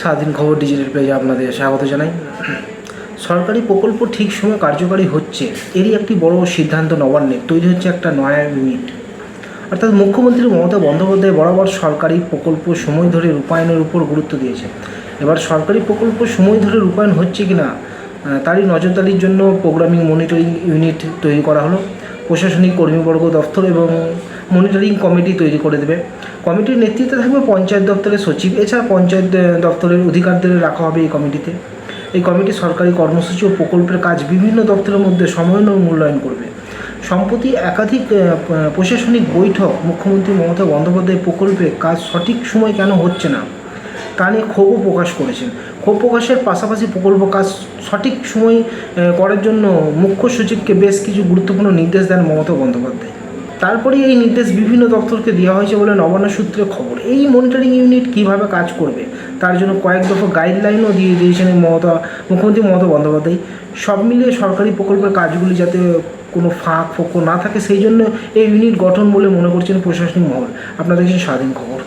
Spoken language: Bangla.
স্বাধীন খবর ডিজিটাল পেজে আপনাদের স্বাগত জানাই। সরকারি প্রকল্প ঠিক সময়ে কার্যকারী হচ্ছে, এরই একটি বড় সিদ্ধান্ত নবান্নের। তৈরি হচ্ছে একটা নয়া ইউনিট। অর্থাৎ মুখ্যমন্ত্রী মমতা বন্দ্যোপাধ্যায় বরাবর সরকারি প্রকল্প সময় ধরে রূপায়ণের উপর গুরুত্ব দিয়েছে। এবার সরকারি প্রকল্প সময় ধরে রূপায়ণ হচ্ছে কিনা তারই নজরদারির জন্য প্রোগ্রামিং মনিটরিং ইউনিট তৈরি করা হলো। প্রশাসনিক কর্মীবর্গ দফতর এবং মনিটরিং কমিটি তৈরি করে দেবে। কমিটির নেতৃত্বে থাকবে পঞ্চায়েত দপ্তরের সচিব, এছাড়া পঞ্চায়েত দপ্তরের অধিকারদের রাখা হবে এই কমিটিতে। এই কমিটি সরকারি কর্মসূচি ও প্রকল্পের কাজ বিভিন্ন দপ্তরের মধ্যে সমন্বয় মূল্যায়ন করবে। সম্প্রতি একাধিক প্রশাসনিক বৈঠক মুখ্যমন্ত্রী মমতা বন্দ্যোপাধ্যায় প্রকল্পে কাজ সঠিক সময় কেন হচ্ছে না তা নিয়ে ক্ষোভও প্রকাশ করেছেন। ক্ষোভ প্রকাশের পাশাপাশি প্রকল্প কাজ সঠিক সময় করার জন্য মুখ্য সচিবকে বেশ কিছু গুরুত্বপূর্ণ নির্দেশ দেন মমতা বন্দ্যোপাধ্যায়। তারপরে এই নির্দেশ বিভিন্ন দপ্তরকে দেওয়া হয়েছে বলে নবান্ন সূত্রে খবর। এই মনিটরিং ইউনিট কীভাবে কাজ করবে তার জন্য কয়েক দফা গাইডলাইনও দিয়ে দিয়েছেন মুখ্যমন্ত্রী মমতা বন্দ্যোপাধ্যায়। সব মিলিয়ে সরকারি প্রকল্পের কাজগুলি যাতে কোনো ফাঁক ফোঁকো না থাকে, সেই জন্য এই ইউনিট গঠন বলে মনে করছেন প্রশাসনিক মহল। আপনারা দেখছেন স্বাধীন খবর।